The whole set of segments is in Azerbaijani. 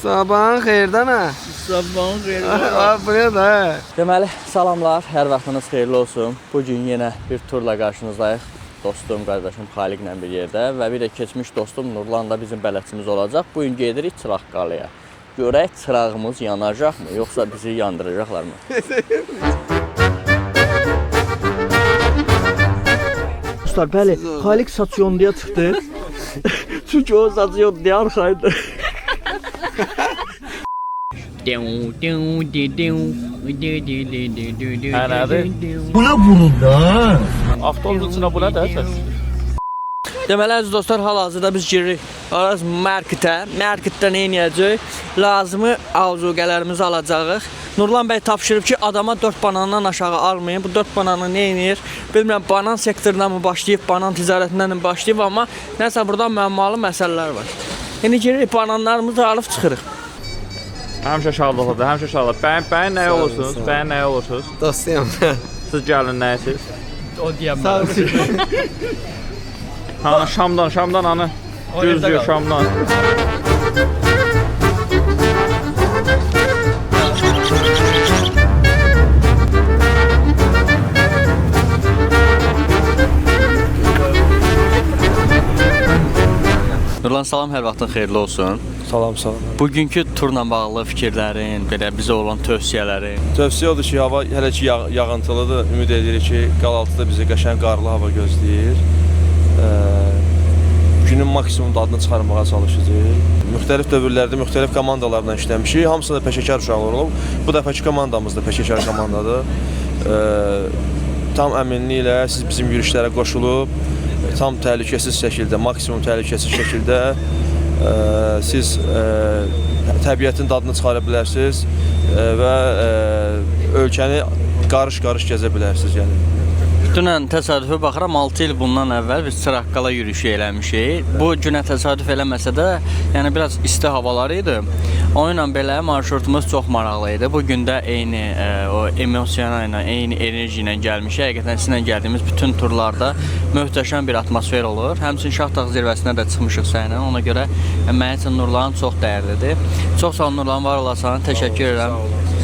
Sabahın xeyirdən ha. Sabahın xeyir. Buraya da. Deməli, salamlar, hər vaxtınız xeyirli olsun. Bugün yenə bir turla qarşınızdayıq. Dostum, qardaşım Xaliqlə bir yerdə və bir də keçmiş dostum Nurlan da bizim bələdçimiz olacaq. Bugün gedirik Çıraqqalaya. Görək çırağımız yanacaqmı, yoxsa bizi yandıracaqlarmı? Dostlar, bəli, Xaliq saç yonduya çıxdı. Çünki o saç yonduya arxaydı. Buna vurun da. Avtobusun içine bu ne dersin? Deməli, əziz dostlar, hal-hazırda biz giririk Araz marketə. Marketdə nə edəcəyik? Lazımı avzuqələrimizi alacağıq. Nurlan bəy tapşırıb ki, adama 4 banandan aşağı almayın. Bu 4 bananı nə edir? Bilmirəm, banan sektorundan mı başlayıb, banan ticarətindən mi başlayıb, amma nəsə burada müəmmalı məsələlər var. İndi giririk, bananlarımızı alıb çıxırıq. Həmişə şadlıqdır, həmişə şadlıq. Bəyin nəyə olursunuz? Bəyin nəyə olursunuz? Dostuyam. Siz gəlin nəyəsiz? O deyəm. Hanı Şamdan hanı? Düzdür Şamdan. Nurlan, salam, hər vaxtın xeyirli olsun. Salam, salam. Bugünkü turla bağlı fikirlərin, belə bizə olan tövsiyələrin. Tövsiyə odur ki, hava hələ ki yağıntılıdır. Ümid edirik ki, Qalaltıda bizi qəşəng qarlı hava gözləyir. Günün maksimum dadını çıxarmağa çalışacağıq. Müxtəlif dövrlərdə müxtəlif komandalarla işləmişik. Hamısı da peşəkar uşaqlar olub. Bu dəfəki komandamız da peşəkar komandadır. Tam əminliklə siz bizim yürüyüşlərə qoşulub, tam təhlükəsiz şəkildə, maksimum təhlükəsiz şəkildə siz təbiətin dadını çıxara bilərsiniz və ölkəni qarış-qarış gəzə bilərsiniz. Yəni. Dünən təsadüfə baxıram, 6 il bundan əvvəl biz Çıraqqala yürüyüşü eləmişik. Bu günə təsadüf eləməsə də, yəni biraz isti havalar idi. Onunla belə marşrutumuz çox maraqlı idi. Bu gün də eyni o emosiyanla, eyni enerji ilə gəlmişik. Həqiqətən sizinlə gəldiyimiz bütün turlarda möhtəşəm bir atmosfer olur. Həmçinin Şahdağ zirvəsinə də çıxmışıq səninlə. Ona görə mənim üçün Nurlan çox dəyərlidir. Çox sağ ol Nurlan, var olasan. Təşəkkür edirəm.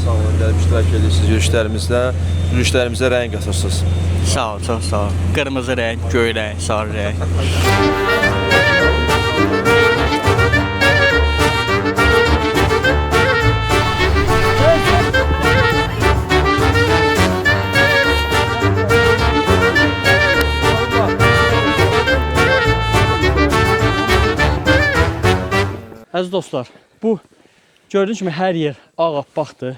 Sağ olun, gəlib iştirak edirsiniz yürüyüşlərimizdə. Yürüyüşlərimizə rəng qatırsınız. Sağ ol, çox sağ ol. Qırmızı rəng, göy rəng, sarı rəng. Əziz dostlar, bu gördüyünüz kimi hər yer ağappaqdır.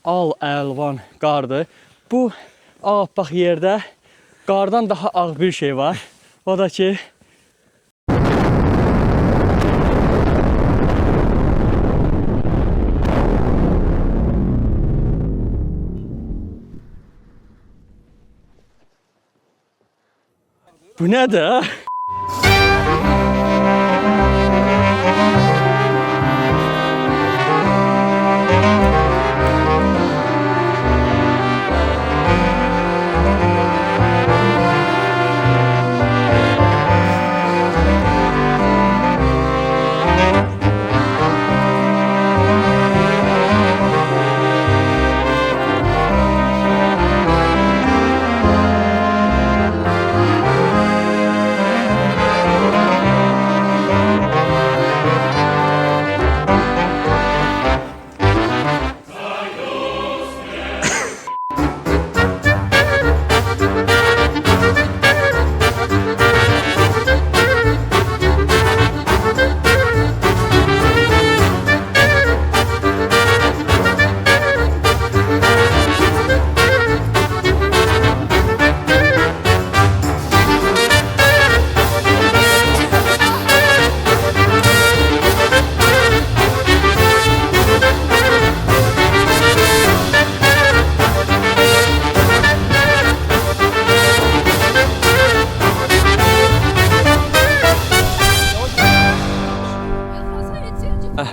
Al-əlvan qardır. Bu ağappaq yerdə qardan daha ağ bir şey var. O da ki, bu nədir?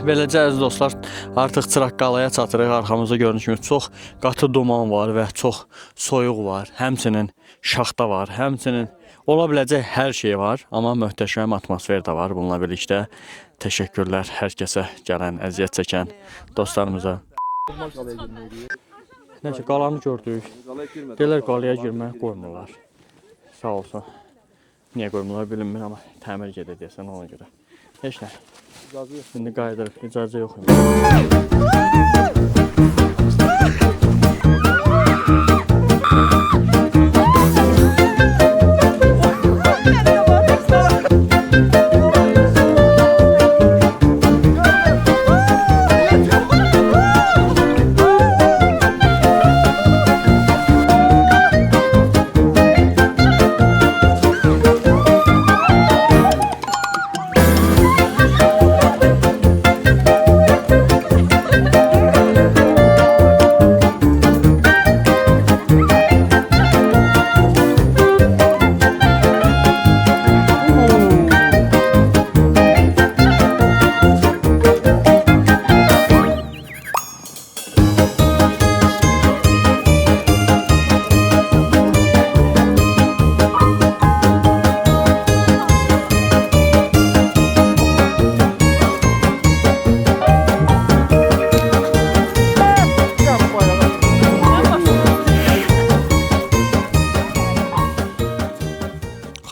Beləcə əziz dostlar, artıq Çıraqqalaya çatırıq. Arxamızda gördüyünüz kimi çox qatı duman var və çox soyuq var. Həmçinin şaxta var, həmçinin ola biləcək hər şey var, amma möhtəşəm atmosfer də var bununla birlikdə. təşəkkürlər hər kəsə gələn, əziyyət çəkən dostlarımıza. Necə qalanı gördük. Deyirlər qalaya girmək qoymurlar. Sağ olsun. Niyə qoymurlar bilinmir, amma təmir gedir deyəsən ona görə. Heç nə. İndi qayıdırıq, icazə yox imiş.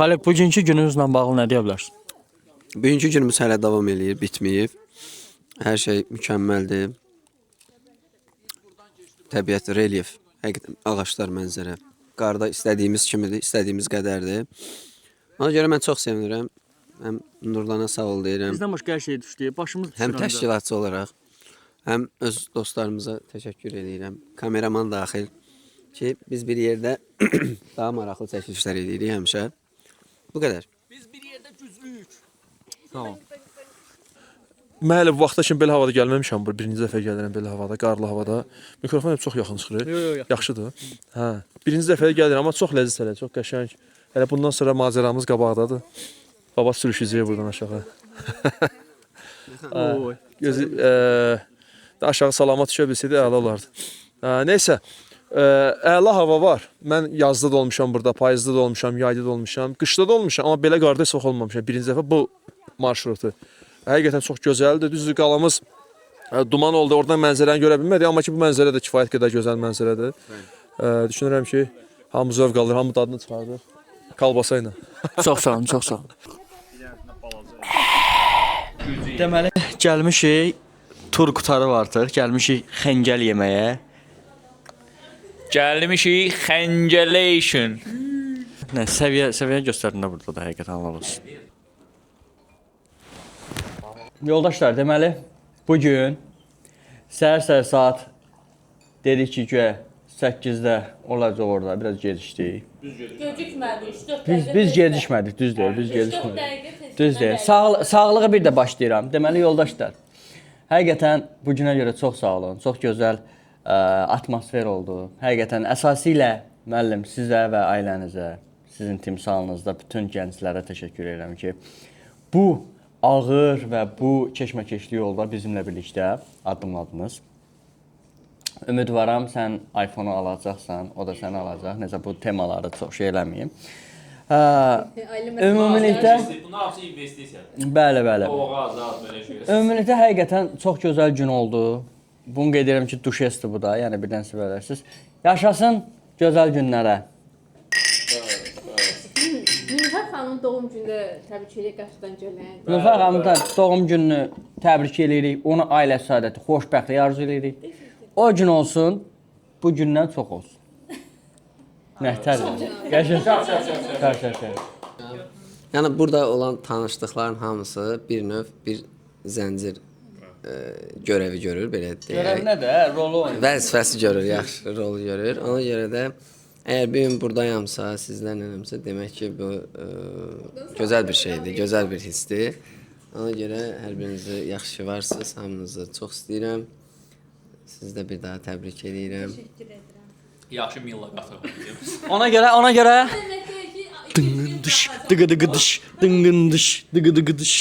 Xalq, bugünkü gününüzlə bağlı nə deyə bilərsən? Bugünkü günümüz hələ davam eləyir, bitməyib. Hər şey mükəmməldir. Təbiət, relyef, həqiqətən ağaclar, mənzərə. Qarda istədiyimiz kimidir, istədiyimiz qədərdir. Ona görə mən çox sevinirəm. Həm Nurlana sağ ol deyirəm. Bizdən başqa hər şey düşdü. Başımız düşür. Həm təşkilatçı olaraq, həm öz dostlarımıza təşəkkür edirəm. Kameraman daxil ki, biz bir yerdə daha maraqlı çəkilişlər edirik həmişə. Bu qədər. Biz bir yerdə güclüyük. Sağ ol. Mən hələ bu vaxta kimi belə havada gəlməmişəm. Birinci dəfə gəlirəm belə havada, qarlı havada. Mikrofon hep çox yaxın çıxır. Yaxşıdır. Hə. Birinci dəfə gəlirəm, amma çox ləzzət elə, çox qəşəng. Hələ bundan sonra macəramız qabaqdadır. Baba sürüşəcək buradan aşağı. Gözü aşağı salamat düşə bilsəydi əla olardı. Neysə, əla hava var. Mən yazda da olmuşam burada, payızda da olmuşam, yayda da olmuşam, qışda da olmuşam, amma belə qarda çox olmamışam. Birinci dəfə bu marşrutu. Həqiqətən çox gözəldir. Düzdür, qalamız duman oldu, oradan mənzərəni görə bilmədik, amma ki bu mənzərə də kifayət qədər gözəl mənzərədir. Düşünürəm ki, hamı zövq alır, hamı dadını çıxardır. Kalbasa ilə. Çox sağ olun, çox sağ olun. Deməli, gəlmişik, tur qutarıb artıq, gəlmişik xəngəl yeməyə. Gəlmişik xəngəlation. Nə, səviyyə göstərdin də burada da həqiqətən Allah olsun. Yoldaşlar, deməli, bugün səhər-səhər saat dedik ki, 8-də olacaq orada, biraz gecikdik. Gecikmədik. Biz gecikmədik, düz deyil, biz gecikmədik. Düz deyil. Sağlığı bir də başlayıram. Deməli, yoldaşlar, həqiqətən bu günə görə çox sağ olun, çox gözəl atmosfer oldu. Həqiqətən əsasilə müəllim sizə və ailənizə, sizin timsalınızda bütün gənclərə təşəkkür edirəm ki, bu ağır və bu keşməkeşli yolda bizimlə birlikdə addımladınız. Ümidvaram sən iPhone-u alacaqsan, o da səni alacaq. Necə bu temaları çox şey eləməyim. Ümumilikdə Bunlar hamısı investisiya. Bəli. Oğa azad belə şey. Ümumilikdə həqiqətən çox gözəl gün oldu. Bunu qeyd edirəm ki, Duşesdir bu da, yəni birdən sevərəsiz. Yaşasın gözəl günlərə. Nilüfər xanımın doğum günü təbrik edirik qarşıdan gələn. Nilüfər xanımın doğum gününü təbrik edirik. Onun ailə səadəti, xoşbəxtlik arzu edirik. O gün olsun, bu gündən çox olsun. Nəhtədir. Qəşəng. Yəni burada olan tanışlıqların hamısı bir növ bir zəncir görəvi görür, belə deyək. Görəv nədir? Rolu oynayır. Vəzifəsi görür, yaxşı rol görür. Ona görə də əgər bir gün buradayamsa, sizlərlənəmsə, demək ki, bu gözəl bir şeydir, gözəl bir hissdir. Ona görə hər birinizi yaxşı varsınız, hamınızı çox istəyirəm. Sizi də bir daha təbrik edirəm. Yaxşı milla qatırım. Ona görə dıngındış, dıgıdıgıdış, dıngındış, dıgıdıgıdış.